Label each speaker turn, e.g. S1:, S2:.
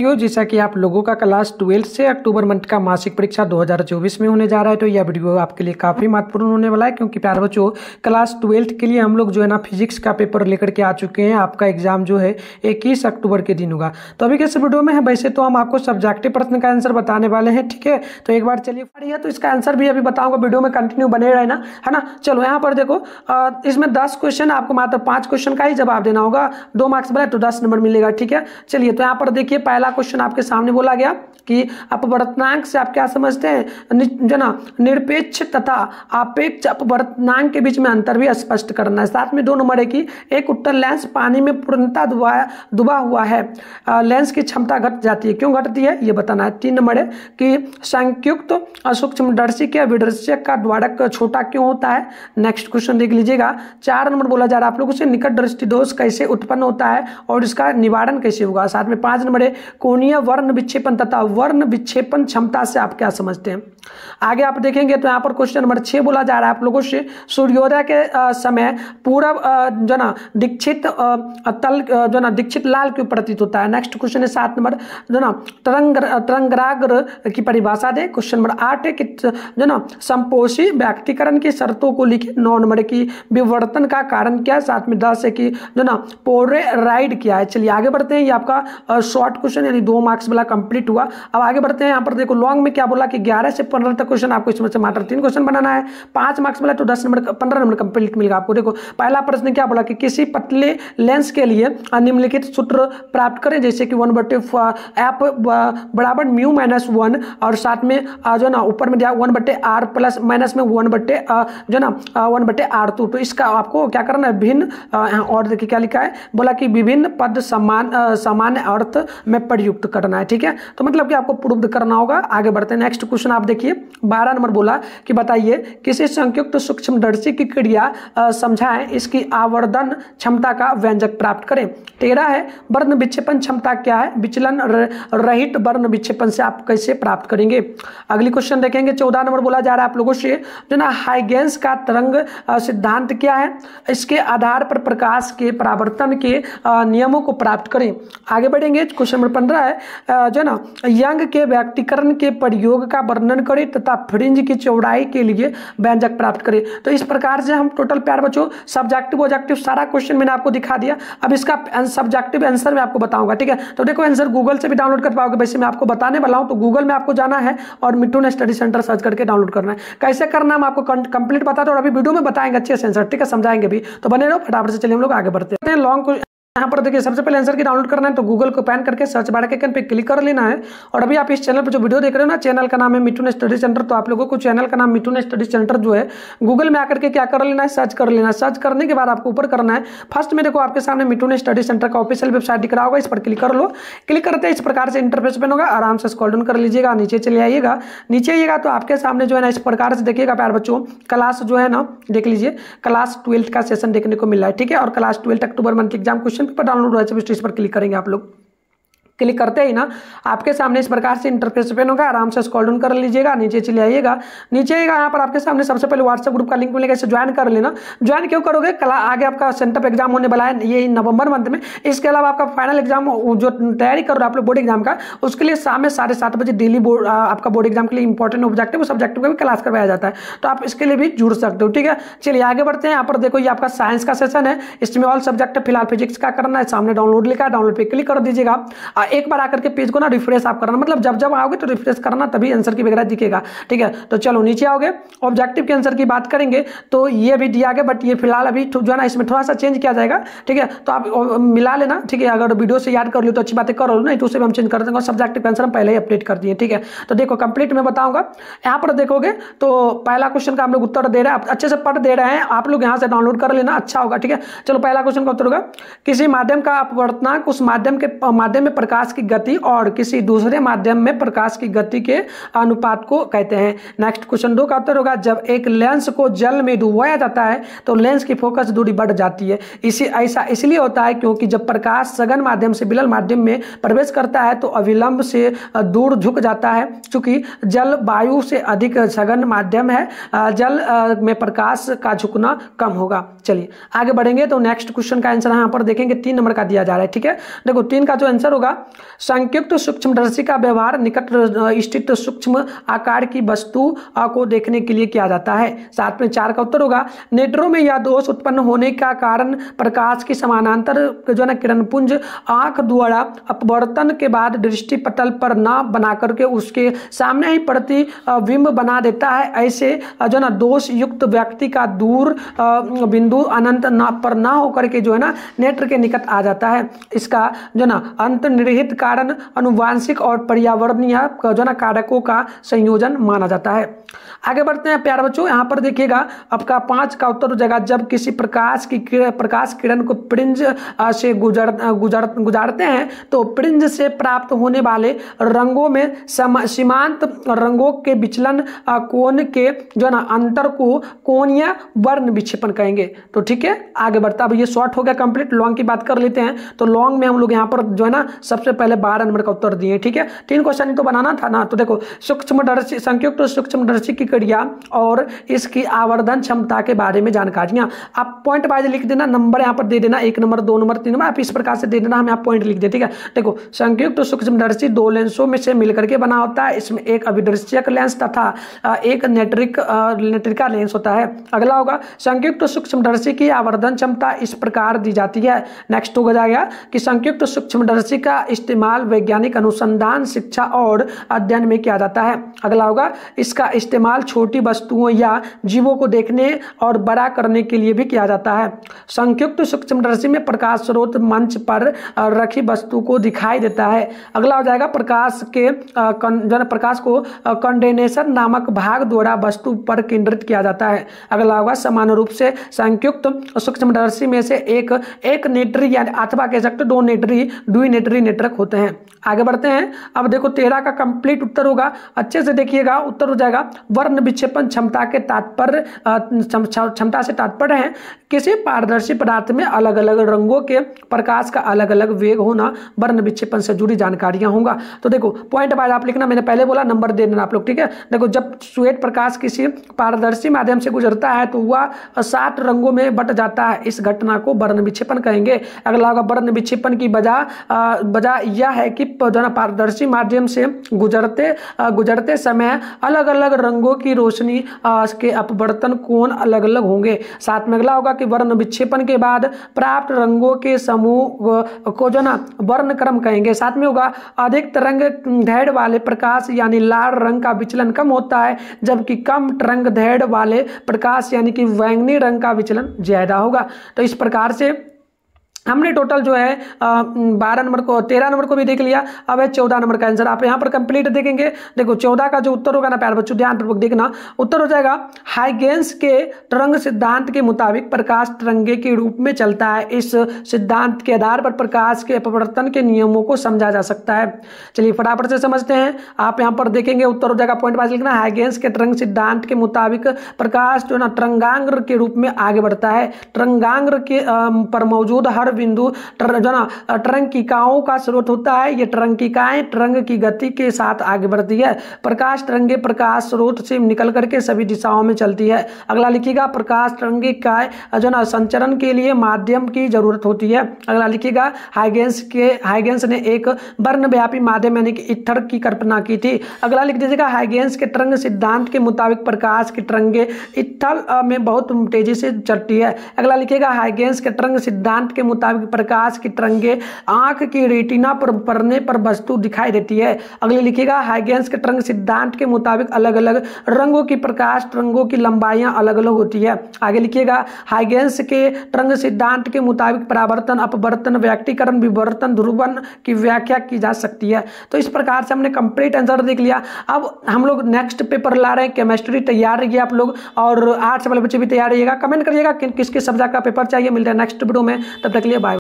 S1: साथियों, जैसा कि आप लोगों का क्लास 12 से अक्टूबर मंथ का मासिक परीक्षा 2024 में होने जा रहा है, तो यह वीडियो आपके लिए काफ़ी महत्वपूर्ण होने वाला है। क्योंकि प्यारे बच्चों, क्लास 12 के लिए हम लोग जो है ना फिजिक्स का पेपर लेकर के आ चुके हैं। आपका एग्जाम जो है 21 अक्टूबर के दिन होगा। तो अभी के इस वीडियो में वैसे तो हम आपको सब्जेक्टिव प्रश्न का आंसर बताने वाले हैं, ठीक है। तो एक बार चलिए पढ़िए, तो इसका आंसर भी अभी बताऊंगा, वीडियो में कंटिन्यू बने रहे ना, है ना। चलो यहाँ पर देखो, इसमें 10 क्वेश्चन, आपको मात्र 5 क्वेश्चन का ही जवाब देना होगा। 2 मार्क्स बना तो 10 नंबर मिलेगा, ठीक है। चलिए तो यहाँ पर देखिए, पहला क्वेश्चन आपके सामने बोला गया कि अपवर्तनांक से आप क्या समझते हैं, जो ना निरपेक्ष तथा आपेक्ष अपवर्तनांक के बीच में अंतर भी स्पष्ट करना है। साथ में 2 नंबर है कि एक उत्तल लेंस पानी में पूर्णतः डूबा हुआ है, लेंस की क्षमता घट जाती है, क्यों घटती है ये बताना है। 3 नंबर है कि संयुक्त सूक्ष्मदर्शी के विदर्शक का द्वारक छोटा क्यों होता है। नेक्स्ट क्वेश्चन देख लीजिएगा। 4 नंबर बोला जा रहा है आप लोगों से, निकट दृष्टि दोष कैसे उत्पन्न होता है और इसका निवारण कैसे होगा। साथ में 5 नंबर है कोणीय वर्ण विक्षेपण तथा वर्ण विक्षेपण क्षमता से आप क्या समझते हैं। आगे आप देखेंगे तो यहाँ पर क्वेश्चन नंबर 6 बोला जा रहा है आप लोगों से, सूर्योदय के समय पूरब जो ना दीक्षित तल जो ना दीक्षित लाल क्यों प्रतीत होता है। नेक्स्ट क्वेश्चन है 7 नंबर, जो ना तरंगाग्र की परिभाषा दे। क्वेश्चन नंबर 8 है कि जो ना संपोषी व्यक्तिकरण की शर्तों को लिखे। 9 नंबर की विवर्तन का कारण क्या है। साथ में 10 है कि जो ना पोलराइड क्या है। चलिए आगे बढ़ते हैं, ये आपका शॉर्ट क्वेश्चन यानी 2 मार्क्स वाला कंप्लीट हुआ। अब आगे बढ़ते हैं, यहाँ पर देखो लॉन्ग में क्या बोला कि 11 से 15 तक क्वेश्चन आपको इसमें से मात्र 3 क्वेश्चन बनाना है। 5 मार्क्स मिला तो 10 नंबर 15 नंबर कंप्लीट मिलेगा आपको। देखो पहला प्रश्न क्या बोला कि किसी पतले लेंस के लिए निम्नलिखित सूत्र प्राप्त करें, जैसे कि 1/f बराबर म्यू माइनस 1 और साथ में जो ना ऊपर में दिया 1/r प्लस माइनस में 1/r2। तो इसका आपको क्या करना है, भिन्न और देखिए क्या लिखा है, बोला कि विभिन्न पद सामान्य अर्थ में प्रयुक्त करना है, ठीक है। तो मतलब कि आपको प्रूव करना होगा। आगे बढ़ते हैं, नेक्स्ट क्वेश्चन आप देखिए। 12 नंबर बोला कि बताइए किसी संयुक्त सूक्ष्मदर्शी की क्रिया समझाएं, इसकी आवर्धन क्षमता का व्यंजक प्राप्त करें। 13 है वर्ण विक्षेपण क्षमता क्या है, विचलन रहित वर्ण विक्षेपण से आप कैसे प्राप्त करेंगे। अगली क्वेश्चन देखेंगे। 14 नंबर बोला जा रहा है आप लोगों से, जो ना हाइगेंस का तरंग सिद्धांत क्या है, इसके आधार पर प्रकाश के परावर्तन के नियमों को प्राप्त करें। आगे बढ़ेंगे, क्वेश्चन नंबर 15 है जो ना यंग के व्यक्तिकरण के प्रयोग का वर्णन करें तथा फ्रिंज की चौड़ाई के लिए व्यंजक प्राप्त करें। तो इस प्रकार से हम टोटल प्यार बच्चों सब्जेक्टिव ऑब्जेक्टिव सारा क्वेश्चन मैंने आपको दिखा दिया। अब इसका सब्जेक्टिव आंसर मैं आपको बताऊंगा, ठीक है। तो देखो आंसर गूगल से भी डाउनलोड कर पाओगे, वैसे मैं आपको बताने वाला हूं। तो गूगल में आपको जाना है और मिठुन स्टडी सेंटर सर्च करके डाउनलोड करना है। कैसे करना है मैं आपको कंप्लीट बताता हूं, और अभी वीडियो में बताएंगे अच्छे से आंसर, ठीक है, समझाएंगे भी। तो बने रहो, फटाफट से चलिए हम लोग आगे बढ़ते हैं। लॉन्ग यहाँ पर देखिए, सबसे पहले आंसर की डाउनलोड करना है तो गूगल को पैन करके सर्च बार के आइकन पे क्लिक कर लेना है। और अभी आप इस चैनल पर जो वीडियो देख रहे हो ना, चैनल का नाम है मिठुन स्टडी सेंटर। तो आप लोगों को चैनल का नाम मिठुन स्टडी सेंटर जो है गूगल में आकर के क्या कर लेना है, सर्च कर लेना है। सर्च करने के बाद आपको ऊपर करना है, फर्स्ट में देखो आपके सामने मिठुन स्टडी सेंटर का ऑफिशियल वेबसाइट दिख रहा होगा, इस पर क्लिक कर लो। क्लिक करते हैं इस प्रकार से इंटरफेस बन होगा, आराम से स्क्रॉल डाउन कर लीजिएगा, नीचे चले आइएगा। नीचे आइएगा तो आपके सामने जो है ना इस प्रकार से देखिएगा प्यार बच्चों, क्लास जो है ना देख लीजिए, क्लास 12 का सेशन देखने को मिल रहा है, ठीक है। और class 12 October month exam question paper download हो, इस पर क्लिक करेंगे आप लोग। क्लिक करते ही ना आपके सामने इस प्रकार से इंटरफेस ओपन होगा, आराम से स्क्रॉल डाउन कर लीजिएगा, नीचे चले आइएगा। नीचे आइएगा, यहाँ पर आपके सामने सबसे पहले व्हाट्सएप ग्रुप का लिंक मिलेगा, इसे ज्वाइन कर लेना। ज्वाइन क्यों करोगे, आगे आपका सेंटर एग्जाम होने वाला है ये नवंबर मंथ में। इसके अलावा आपका फाइनल एग्जाम जो तैयारी कर रहे हो आप लोग बोर्ड एग्जाम का, उसके लिए शाम में 7:30 बजे डेली बोर्ड आपका बोर्ड एग्जाम के लिए इंपॉर्टेंट ऑब्जेक्टिव सब्जेक्टिव का भी क्लास करवाया जाता है, तो आप इसके लिए भी जुड़ सकते हो, ठीक है। चलिए आगे बढ़ते हैं। यहाँ पर देखो ये आपका साइंस का सेशन है, इसमें ऑल सब्जेक्ट फिलहाल फिजिक्स का करना है। सामने डाउनलोड लिखा है, डाउनलोड पे क्लिक कर दीजिएगा। एक बार आकर के पेज को ना रिफ्रेश आप करना, मतलब जब जब आओगे तो रिफ्रेश करना, तभी आंसर की वगैरह दिखेगा, ठीक है। तो चलो नीचे आओगे, ऑब्जेक्टिव के आंसर की बात करेंगे तो ये भी दिया गया, बट ये फिलहाल अभी जो है ना इसमें थोड़ा सा चेंज किया जाएगा, ठीक है। तो आप मिला लेना, ठीक है। अगर वीडियो से याद कर लो तो अच्छी बातें करो, नहीं तो उसे भी हम चेंज कर देंगे। और सब्जेक्टिव आंसर हम पहले ही अपडेट कर दिए, ठीक है। तो देखो कंप्लीट में बताऊंगा। यहाँ पर देखोगे तो पहला क्वेश्चन का हम लोग उत्तर दे रहे हैं, अच्छे से पढ़ दे रहे हैं, आप लोग यहाँ से डाउनलोड कर लेना, अच्छा होगा, ठीक है। चलो पहला क्वेश्चन का उत्तर होगा, किसी माध्यम का अपवर्तनांक उस माध्यम में प्रकाश की गति और किसी दूसरे माध्यम में प्रकाश की गति के अनुपात को कहते हैं। नेक्स्ट क्वेश्चन 2 का उत्तर होगा, जब एक लेंस को जल में डुबाया जाता है तो लेंस की फोकस दूरी बढ़ जाती है। ऐसा इसलिए होता है क्योंकि जब प्रकाश सघन माध्यम से विरल माध्यम में प्रवेश करता है तो अविलंब से दूर झुक जाता है। चूंकि जल वायु से अधिक सघन माध्यम है, जल में प्रकाश का झुकना कम होगा। चलिए आगे बढ़ेंगे तो नेक्स्ट क्वेश्चन का आंसर यहाँ पर देखेंगे 3 नंबर का दिया जा रहा है, ठीक है। देखो 3 का जो आंसर होगा संयुक्त सूक्ष्मदर्शी का व्यवहार निकट स्थित सूक्ष्म आकार की वस्तु को देखने के लिए किया जाता है। साथ में 4 का उत्तर होगा, नेत्रों में यह दोष उत्पन्न होने का कारण प्रकाश की समानांतर जो है ना किरणपुंज आंख द्वारा अपवर्तन के बाद दृष्टि पटल पर न बना करके उसके सामने ही प्रतिबिंब बना देता है। ऐसे जो है ना दोष युक्त व्यक्ति का दूर बिंदु अनंत पर ना होकर के जो है ना नेत्र के निकट आ जाता है। इसका जो ना अंतर्निहित कारण अनुवांशिक और पर्यावरणीय जो है ना कारकों का संयोजन माना जाता है। आगे बढ़ते हैं प्यारे बच्चों, यहाँ पर देखिएगा आपका 5 का उत्तर हो जाएगा, जब किसी प्रकाश किरण को प्रिंज से गुजारते हैं तो प्रिंज से प्राप्त होने वाले रंगों में सीमांत रंगों के विचलन कोण के जो है ना अंतर को कोणीय वर्ण विक्षेपण कहेंगे। तो ठीक है, आगे बढ़ता। अब ये शॉर्ट हो गया कंप्लीट, लॉन्ग की बात कर लेते हैं। तो लॉन्ग में हम लोग यहाँ पर जो है ना सबसे पहले 12 नंबर का उत्तर दिए। ठीक है, 3 क्वेश्चन तो बनाना था ना। तो देखो, सूक्ष्मदर्शी संयुक्त सूक्ष्मदर्शी की क्रिया और इसकी आवर्धन क्षमता के बारे में जानकारियां आप पॉइंट वाइज लिख देना, नंबर यहाँ पर दे देना, 1 नंबर 2 नंबर 3 नंबर आप इस प्रकार से दे देना, हम यहाँ पॉइंट लिख दे। ठीक है, देखो संयुक्त सूक्ष्मदर्शी 2 लेंसों में से मिलकर के बना होता है। इसमें एक अभिदृश्यक लेंस तथा एक नेत्रिका लेंस होता है। अगला होगा, संयुक्त सूक्ष्मदर्शी की आवर्धन क्षमता इस प्रकार दी जाती है। नेक्स्ट हो जाएगा कि संयुक्त सूक्ष्मदर्शी का इस्तेमाल वैज्ञानिक अनुसंधान, शिक्षा और अध्ययन में किया जाता है। अगला होगा, इसका इस्तेमाल छोटी वस्तुओं या जीवों को देखने और बड़ा करने के लिए भी किया जाता है। संयुक्त सूक्ष्मदर्शी में प्रकाश स्रोत मंच पर रखी वस्तु को दिखाई देता है। अगला हो जाएगा, प्रकाश को कंडेंसेटर नामक भाग द्वारा वस्तु पर केंद्रित किया जाता है। अगला होगा, समान रूप से संयुक्त सूक्ष्मदर्शी में से एक नेत्री या अथवा कह सकते 2 नेत्री द्विनेत्री नेत्रक होते हैं। आगे बढ़ते हैं। अब देखो 13 का कंप्लीट उत्तर होगा, अच्छे से देखिएगा। उत्तर हो जाएगा, वर्ण विक्षेपण क्षमता से तात्पर्य है किसी पारदर्शी पदार्थ में अलग अलग रंगों के प्रकाश का अलग अलग वेग होना वर्ण विक्षेपण से जुड़ी जानकारियां होंगे। तो देखो पॉइंट वाइज आप लिखना, मैंने पहले बोला नंबर दे देना आप लोग। ठीक है, देखो जब श्वेत प्रकाश किसी पारदर्शी माध्यम से गुजरता है तो वह 7 रंगों में बट जाता है। इस घटना को वर्ण विक्षेपण कहेंगे। अगला होगा, वर्ण विक्षेपण की वजह यह है कि पारदर्शी माध्यम से गुजरते समय अलग अलग रंगों की रोशनी के अपवर्तन कोण अलग अलग होंगे। साथ में अगला होगा कि वर्ण विक्षेपण के बाद प्राप्त रंगों के समूह को जो ना वर्ण क्रम कहेंगे। साथ में होगा, अधिक तरंग दैर्घ्य वाले प्रकाश यानी लाल रंग का विचलन कम होता है, जबकि कम तरंग दैर्घ्य वाले प्रकाश यानी कि बैंगनी रंग का विचलन ज्यादा होगा। तो इस प्रकार से हमने टोटल जो है 12 नंबर को 13 नंबर को भी देख लिया। अब है 14 नंबर का आंसर, आप यहाँ पर कंप्लीट देखेंगे। देखो 14 का जो उत्तर होगा ना प्यारे बच्चों ध्यानपूर्वक देखना, उत्तर हो जाएगा, हाइगेंस के तरंग सिद्धांत के मुताबिक प्रकाश तरंगे के रूप में चलता है। इस सिद्धांत के आधार पर प्रकाश के अपवर्तन के नियमों को समझा जा सकता है। चलिए फटाफट से समझते हैं। आप यहाँ पर देखेंगे उत्तर हो जाएगा, पॉइंट वाइज लिखना, हाइगेंस के तरंग सिद्धांत के मुताबिक प्रकाश जो है ना तरंगांग्र के रूप में आगे बढ़ता है। तरंगांग्र के पर मौजूद हर बिंदु जो ना तरंगिकाओं का स्रोत होता है। ये तरंगिकाएं तरंग की गति के साथ आगे बढ़ती है। प्रकाश तरंगे प्रकाश स्रोत से निकल करके सभी दिशाओं में चलती है। अगला लिखिएगा, प्रकाश तरंगिकाएं जो ना संचरण के लिए माध्यम की जरूरत होती है। अगला लिखिएगा, हाइगेंस ने एक वर्णव्यापी माध्यम यानी कि ईथर की कल्पना की थी। अगला लिख दीजिएगा, हाइगेंस के तरंग सिद्धांत के मुताबिक प्रकाश की तरंगे ईथर में बहुत तेजी से चलती है। अगला लिखिएगा, हाइगेंस के तरंग सिद्धांत के मुताबिक प्रकाश की तरंगे आंख की रेटिना पर पड़ने पर वस्तु दिखाई देती है। अगले लिखिएगा, हाइगेंस के तरंग सिद्धांत के मुताबिक अलग अलग रंगों की प्रकाश तरंगों की लंबाइयां अलग अलग होती है। आगे लिखिएगा, हाइगेंस के तरंग सिद्धांत के मुताबिक परावर्तन, अपवर्तन, व्यक्तीकरण, विवर्तन, ध्रुवन की व्याख्या की जा सकती है। तो इस प्रकार से हमने कंप्लीट आंसर देख लिया। अब हम लोग नेक्स्ट पेपर ला रहे हैं, केमिस्ट्री तैयार रहिए आप लोग, और आर्ट्स वाले बच्चे भी तैयार रहिएगा। कमेंट करिएगा किस किस सब्जेक्ट का पेपर चाहिए। मिलते हैं नेक्स्ट वीडियो में, तब तक के लिए बाय।